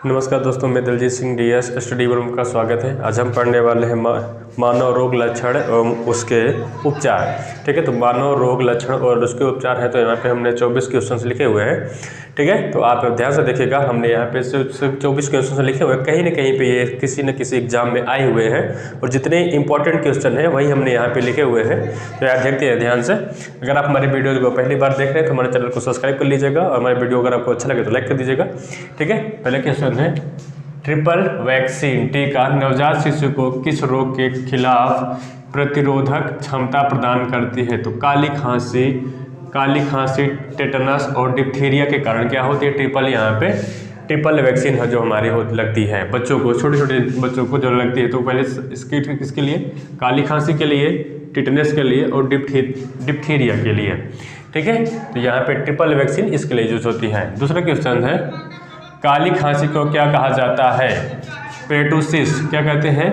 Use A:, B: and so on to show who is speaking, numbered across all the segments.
A: नमस्कार दोस्तों, मैं Daljeet Singh DS study room का स्वागत है। आज हम पढ़ने वाले हैं मानव रोग लक्षण एवं उसके उपचार। ठीक है, तो मानव रोग लक्षण और उसके उपचार है, तो यहाँ पे हमने 24 क्वेश्चंस लिखे हुए हैं। ठीक है, तो आप ध्यान से देखिएगा, हमने यहाँ पे सिर्फ 24 क्वेश्चन लिखे हुए हैं। कहीं ना कहीं पे ये किसी न किसी एग्जाम में आए हुए हैं और जितने इंपॉर्टेंट क्वेश्चन हैं वही हमने यहाँ पे लिखे हुए हैं। तो यार देखते हैं ध्यान से। अगर आप हमारे वीडियो को पहली बार देख रहे हैं तो हमारे चैनल को सब्सक्राइब कर लीजिएगा और हमारे वीडियो अगर आपको अच्छा लगे तो लाइक कर दीजिएगा। ठीक है, पहले क्वेश्चन है, ट्रिपल वैक्सीन टीका नवजात शिशु को किस रोग के खिलाफ प्रतिरोधक क्षमता प्रदान करती है? तो काली खांसी, टेटनस और डिप्थीरिया के कारण क्या होती है? यहाँ पे ट्रिपल वैक्सीन है जो हमारी लगती है बच्चों को, छोटे छोटे बच्चों को जो लगती है। तो पहले इसके लिए काली खांसी के लिए, टिटनेस के लिए और डिप्थीरिया के लिए। ठीक है, तो यहाँ पे ट्रिपल वैक्सीन इसके लिए यूज होती है। दूसरा क्वेश्चन है, काली खांसी को क्या कहा जाता है? पेर्टुसिस। क्या कहते हैं?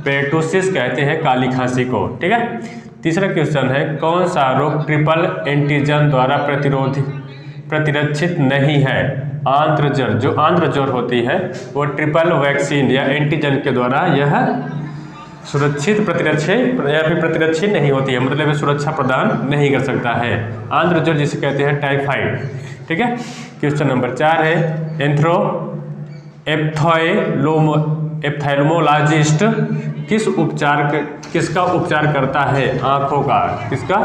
A: पेर्टुसिस कहते हैं काली खांसी को। ठीक है, तीसरा क्वेश्चन है, कौन सा रोग ट्रिपल एंटीजन द्वारा प्रतिरक्षित नहीं है? आंत्रज्वर। जो आंत्रज्वर होती है वो ट्रिपल वैक्सीन या एंटीजन के द्वारा यह प्रतिरक्षित नहीं होती है, मतलब सुरक्षा प्रदान नहीं कर सकता है। आंत्रज्वर जिसे कहते हैं टाइफाइड। ठीक है, क्वेश्चन नंबर 4 है, एप्थेल्मोलॉजिस्ट किसका उपचार करता है? आँखों का। किसका?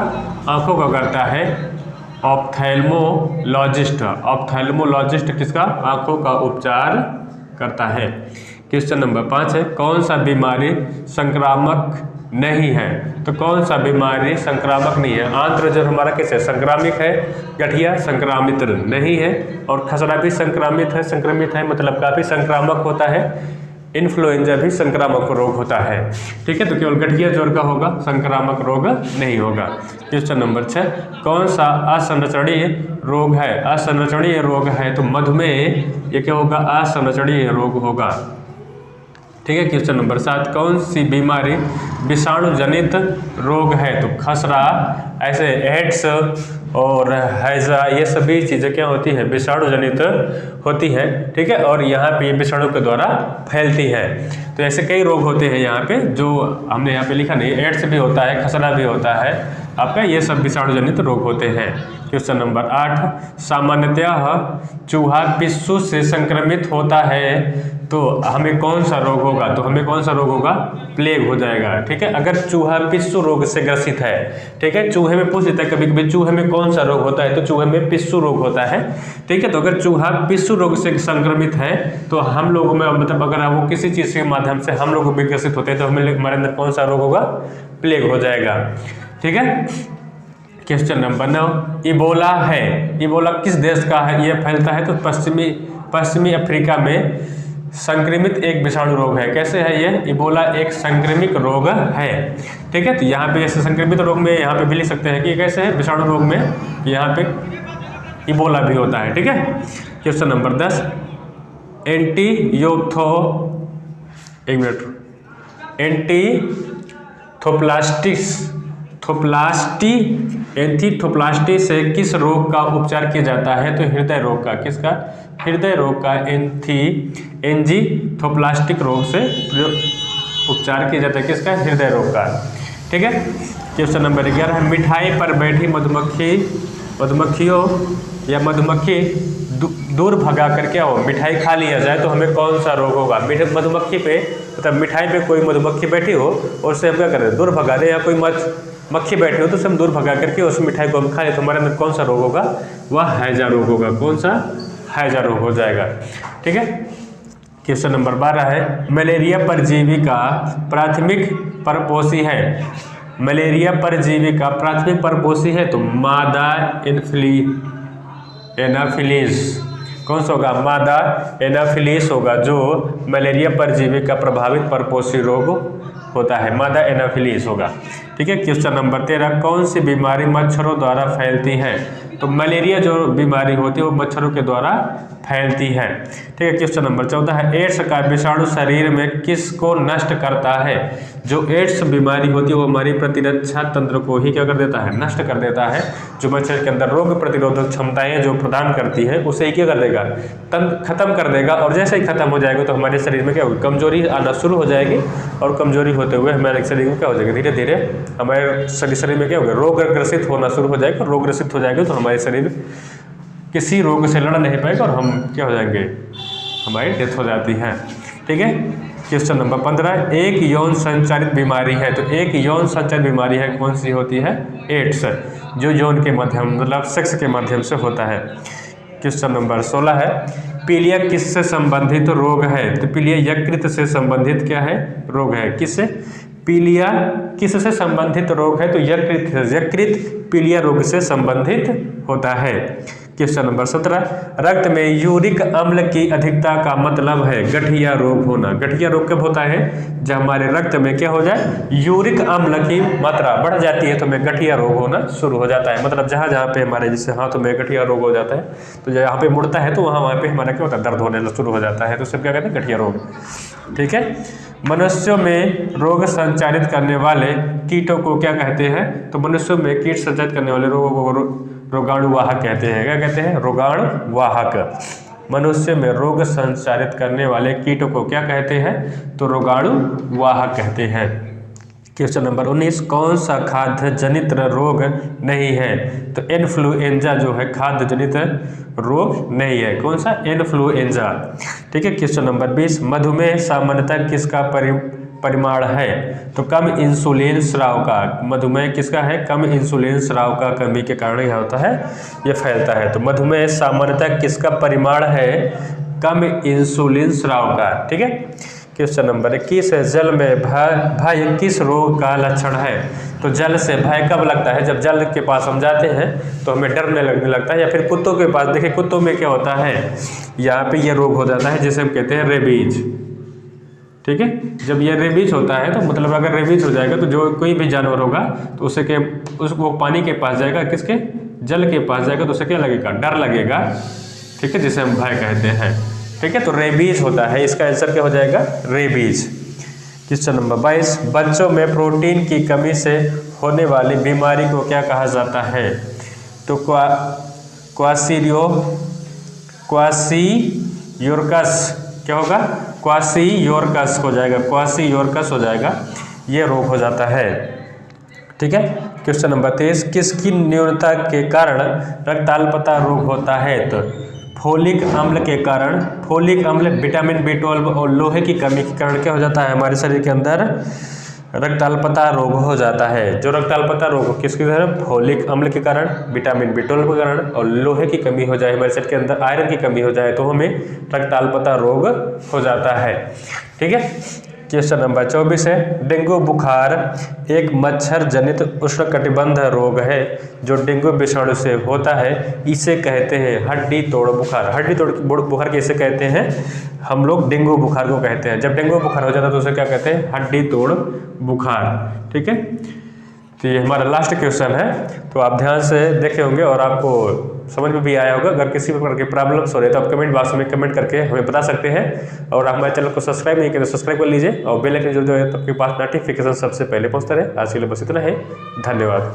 A: आँखों का करता है ऑप्थेल्मोलॉजिस्ट किसका? आँखों का उपचार करता है। क्वेश्चन नंबर 5 है, कौन सा बीमारी संक्रामक नहीं है? तो कौन सा बीमारी संक्रामक नहीं है? आंत्रज्वर हमारा कैसे संक्रामित है, गठिया संक्रामित नहीं है और खसरा भी संक्रमित है मतलब काफ़ी संक्रामक होता है। इन्फ्लुएंजा भी संक्रामक रोग होता है। ठीक है, तो केवल गठिया ज्वर का होगा, संक्रामक रोग नहीं होगा। क्वेश्चन नंबर 6, कौन सा असंरचनीय रोग है? असंरचनीय रोग है तो मधुमेह, ये क्या होगा? असंरचनीय रोग होगा। ठीक है, क्वेश्चन नंबर 7, कौन सी बीमारी विषाणु जनित रोग है? तो खसरा, ऐसे एड्स और हैजा, ये सभी चीज़ें क्या होती है? विषाणु जनित होती है। ठीक है, और यहाँ पे ये विषाणु के द्वारा फैलती है। तो ऐसे कई रोग होते हैं यहाँ पे जो हमने यहाँ पे लिखा नहीं। एड्स भी होता है, खसरा भी होता है आपका, ये सब विषाणु जनित रोग होते हैं। क्वेश्चन नंबर 8, सामान्यतः चूहा पिस्सू से संक्रमित होता है तो हमें कौन सा रोग होगा? तो हमें कौन सा रोग होगा? प्लेग हो जाएगा। ठीक है, अगर चूहा पिस्सू रोग से ग्रसित है, ठीक है, चूहे में पूछ लेता है कभी कभी चूहे में कौन सा रोग होता है, तो चूहे में पिस्सू रोग होता है। ठीक है, तो अगर चूहा पिस्सू रोग से संक्रमित है तो हम लोगों में, मतलब अगर वो किसी चीज़ के माध्यम से हम लोग भी ग्रसित होते हैं तो हमारे अंदर कौन सा रोग होगा? प्लेग हो जाएगा। ठीक है, क्वेश्चन नंबर 9, इबोला है। इबोला किस देश का है? ये फैलता है तो पश्चिमी अफ्रीका में संक्रमित एक विषाणु रोग है। कैसे है ये? इबोला एक संक्रमित रोग है। ठीक है, तो यहाँ पे ऐसे संक्रमित रोग में यहाँ पे भी लिख सकते हैं कि कैसे है विषाणु रोग में, यहाँ पे इबोला भी होता है। ठीक है, क्वेश्चन नंबर 10, एंटीथोप्लास्टी से किस रोग का उपचार किया जाता है? तो हृदय रोग का। किसका? हृदय रोग का एंजीथोप्लास्टिक रोग से उपचार किया जाता है। किसका? हृदय रोग का। ठीक है, क्वेश्चन नंबर 11, मिठाई पर बैठी मधुमक्खियों या मधुमक्खी दूर भगा कर क्या हो? मिठाई खा लिया जाए तो हमें कौन सा रोग होगा? मधुमक्खी पे, मतलब मिठाई पे कोई मधुमक्खी बैठी हो और उससे हम क्या करें? दूर भगा दें, या कोई मक्खी बैठी हो तो उसे हम दूर भगा करके उस मिठाई को हम खा लें तो हमारे अंदर कौन सा रोग होगा? वह हैजा रोग होगा। कौन सा? हैजा रोग हो जाएगा। ठीक है, क्वेश्चन नंबर 12 है, मलेरिया परजीवी का प्राथमिक परपोषी है। मलेरिया परजीवी का प्राथमिक परपोषी है तो मादा एनाफिलीज। कौन सा होगा? मादा एनाफिलीज होगा जो मलेरिया परजीवी का प्रभावित परपोषी रोग होता है, मादा एनाफिलीज होगा। ठीक है। क्वेश्चन नंबर 13, कौन सी बीमारी मच्छरों द्वारा फैलती है? तो मलेरिया जो बीमारी होती है वो मच्छरों के द्वारा फैलती है। ठीक है। क्वेश्चन नंबर 14 है, एड्स का विषाणु शरीर में किसको नष्ट करता है? जो एड्स बीमारी होती है वो हमारी प्रतिरक्षा तंत्र को ही क्या कर देता है? नष्ट कर देता है। जो मच्छर के अंदर रोग प्रतिरोधक क्षमताएं जो प्रदान करती है उसे क्या कर देगा? खत्म कर देगा। और जैसे ही खत्म हो जाएगा तो हमारे शरीर में क्या होगी? कमजोरी आना शुरू हो जाएगी, और कमजोरी होते हुए हमारे शरीर में क्या हो जाएगा? धीरे धीरे हमारे शरीर में क्या होगा? रोग ग्रसित होना शुरू हो जाएगा। रोग ग्रसित हो जाएगा तो हमारे शरीर किसी रोग से लड़ नहीं पाएगा और हम क्या हो जाएंगे? हमारी डेथ हो जाती है। ठीक है। क्वेश्चन नंबर 15, एक यौन संचारित बीमारी है। तो एक यौन संचारित बीमारी है, कौन सी होती है? एड्स, जो यौन के माध्यम मतलब सेक्स के माध्यम से होता है। क्वेश्चन नंबर 16 है, पीलिया किससे संबंधित रोग है? तो पीलिया यकृत से संबंधित क्या है? रोग है। किससे? पीलिया किससे संबंधित रोग है? तो यकृत पीलिया रोग से संबंधित होता है। क्वेश्चन नंबर 17, रक्त में यूरिक अम्ल की अधिकता का मतलब है गठिया रोग होना। गठिया रोग कब होता है? जब हमारे रक्त में क्या हो जाए? यूरिक अम्ल की मात्रा बढ़ जाती है तो हमें गठिया रोग होना शुरू हो जाता है। मतलब जहाँ जहाँ पे हमारे जैसे हाथों में गठिया रोग हो जाता है तो जहाँ पे मुड़ता है तो वहाँ पे हमारा क्या होता है? दर्द होने शुरू हो जाता है। तो उससे क्या कहते हैं? गठिया रोग। ठीक है। मनुष्यों में रोग संचारित करने वाले कीटों को क्या कहते हैं? तो मनुष्यों में कीट संचारित करने वाले रोगों को रोगाणुवाहक कहते हैं। क्या कहते हैं? रोगाणुवाहक। मनुष्य में रोग संचारित करने वाले कीटों को क्या कहते हैं? तो रोगाणुवाहक कहते हैं। क्वेश्चन नंबर 19, कौन सा खाद्य जनित रोग नहीं है? तो इन्फ्लुएंजा जो है खाद्य जनित रोग नहीं है। कौन सा? इन्फ्लुएंजा। ठीक है। क्वेश्चन नंबर 20, मधुमेह सामान्यतः किसका परिमाण है? तो कम इंसुलिन स्राव का। मधुमेह किसका है? कम इंसुलिन स्राव का कमी के कारण यह होता है, ये फैलता है। तो मधुमेह सामान्यतः किसका परिमाण है? कम इंसुलिन स्राव का। ठीक है। क्वेश्चन नंबर 21 है, जल में भय किस रोग का लक्षण है? तो जल से भय कब लगता है? जब जल के पास हम जाते हैं तो हमें डरने लगने लगता है। या फिर कुत्तों के पास, देखिए कुत्तों में क्या होता है? यहाँ पे ये रोग हो जाता है जिसे हम कहते हैं रेबीज। ठीक है। जब ये रेबीज होता है तो मतलब अगर रेबीज हो जाएगा तो जो कोई भी जानवर होगा तो उसको पानी के पास जाएगा, किसके? जल के पास जाएगा तो उसे क्या लगेगा? डर लगेगा। ठीक है। जिसे हम भय कहते हैं। ठीक है। तो रेबीज होता है, इसका आंसर क्या हो जाएगा? रेबीज। क्वेश्चन नंबर 22, बच्चों में प्रोटीन की कमी से होने वाली बीमारी को क्या कहा जाता है? तो क्वाशियोर्कस क्या होगा? क्वाशियोर्कस हो जाएगा। क्वाशियोर्कस हो जाएगा, ये रोग हो जाता है। ठीक है। क्वेश्चन नंबर 23, किसकी न्यूनता के कारण रक्ताल्पता रोग होता है? तो फोलिक अम्ल के कारण। फोलिक अम्ल, विटामिन B12 और लोहे की कमी के कारण क्या हो जाता है? हमारे शरीर के अंदर रक्ताल्पता रोग हो जाता है। जो रक्ताल्पता रोग किसके कारण? फोलिक अम्ल के कारण, विटामिन B12 के कारण और लोहे की कमी हो जाए, हमारे शरीर के अंदर आयरन की कमी हो जाए तो हमें रक्ताल्पता रोग हो जाता है। ठीक है। क्वेश्चन नंबर 24 है, डेंगू बुखार एक मच्छर जनित उष्णकटिबंध रोग है जो डेंगू विषाणु से होता है। इसे कहते हैं हड्डी तोड़ बुखार। हड्डी तोड़ बुखार कैसे कहते हैं? हम लोग डेंगू बुखार को कहते हैं। जब डेंगू बुखार हो जाता है तो उसे क्या कहते हैं? हड्डी तोड़ बुखार। ठीक है। तो ये हमारा लास्ट क्वेश्चन है, तो आप ध्यान से देखे होंगे और आपको समझ में भी आया होगा। अगर किसी प्रकार की प्रॉब्लम्स हो रही है तो आप कमेंट बॉक्स में कमेंट करके हमें बता सकते हैं। और आप हमारे चैनल को सब्सक्राइब नहीं करें तो सब्सक्राइब कर लीजिए और बेल आइकन जरूर दबाइए, तो आपके पास नोटिफिकेशन सबसे पहले पहुंचता रहे। आज के लिए बस इतना है। धन्यवाद।